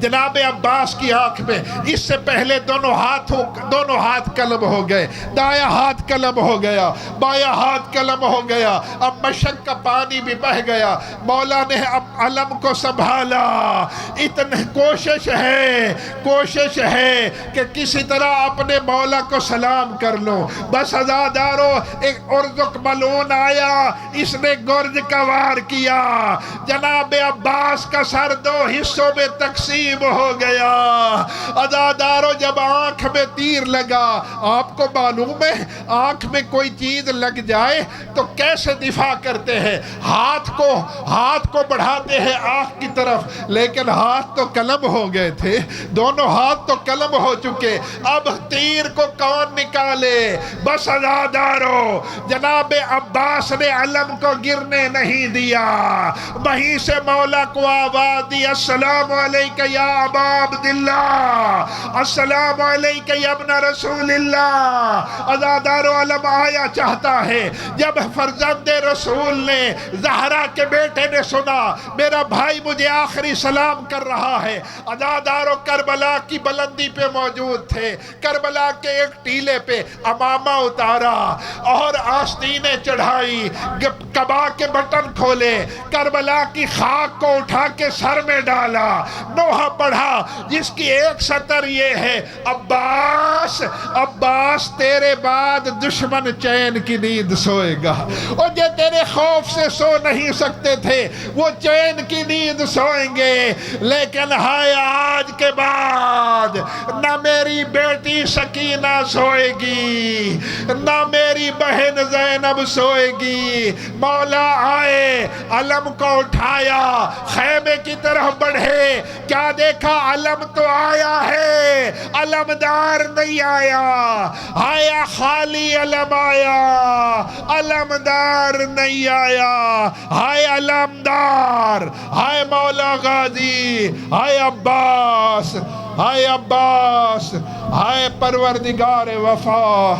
جناب عباس کی آنکھ میں اس سے پہلے دونوں ہاتھ قلم ہو گئے، دایاں ہاتھ قلم ہو گیا، بایاں ہاتھ قلم ہو گیا، اب مشک کا پانی بھی بہہ گیا۔ مولا نے اب علم کو سنبھالا، اتنی کوشش ہے کہ کسی طرح اپنے مولا کو سلام کر لو۔ بس عزادارو ایک ارزق ملعون آیا، اس نے گرج کا وار کیا، جناب عباس کا سر 2 حصوں میں تقسیم ہو گیا۔ عزادارو جب آنکھ میں تیر لگا، آپ کو معلوم ہے آنکھ میں کوئی چیز لگ جائے تو کیسے دفاع کرتے ہیں، ہاتھ کو بڑھاتے ہیں آنکھ کی طرف، لیکن ہاتھ تو قلم ہو گئے تھے، دونوں ہاتھ تو قلم ہو چکے، اب تیر کو کون نکالے؟ بس عزادارو جناب عباس نے علم کو گرنے نہیں دیا، وہیں سے مولا کو آواز دی، السلام علیکہ یا ابا عبداللہ، السلام علیکہ یا ابن رسول اللہ۔ عزادارو علم آیا چاہتا ہے، جب فرزند رسول نے زہرا کے بیٹے نے سنا میرا بھائی مجھے آخری سلام کر رہا ہے، عزادارو کربلا کی بلندی پہ موجود تھے، کربلا کے ایک ٹیلے پہ امامہ اتارا اور آستینیں چڑھائی، قبا کے بٹن کھولے، کربلا کی خاک کو اٹھا کے سر میں ڈالا، نوحہ پڑھا جس کی ایک سطر یہ ہے، عباس عباس تیرے بعد دشمن چین کی نیند سوئے گا، اور جو تیرے خوف سے سو نہیں سکتے تھے وہ چین کی نیند سوئیں گے، لیکن ہائے آج کے بعد نہ میری بیٹی سکینہ سوئے گی، نہ میری بہن زینب سوئے گی۔ مولا آئے، علم کو اٹھایا، خیمے کی طرف بڑھے، کیا دیکھا؟ علم تو آیا ہے، علمدار نہیں آیا، آیا خالی علم آیا، علمدار نہیں آیا، ہائے علمدار، ہائے مولا غازی، ہائے عباس، ہائے عباس، ہائے پروردگار وفا،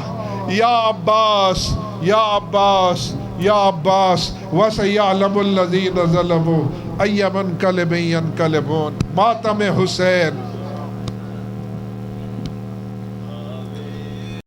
یا عباس یا عباس یا عباس، وَسَيَعْلَمُ الَّذِينَ ظَلَمُوا أَيَّ مُنْقَلِبٍ يَنْقَلِبُونَ۔ ماتم حسین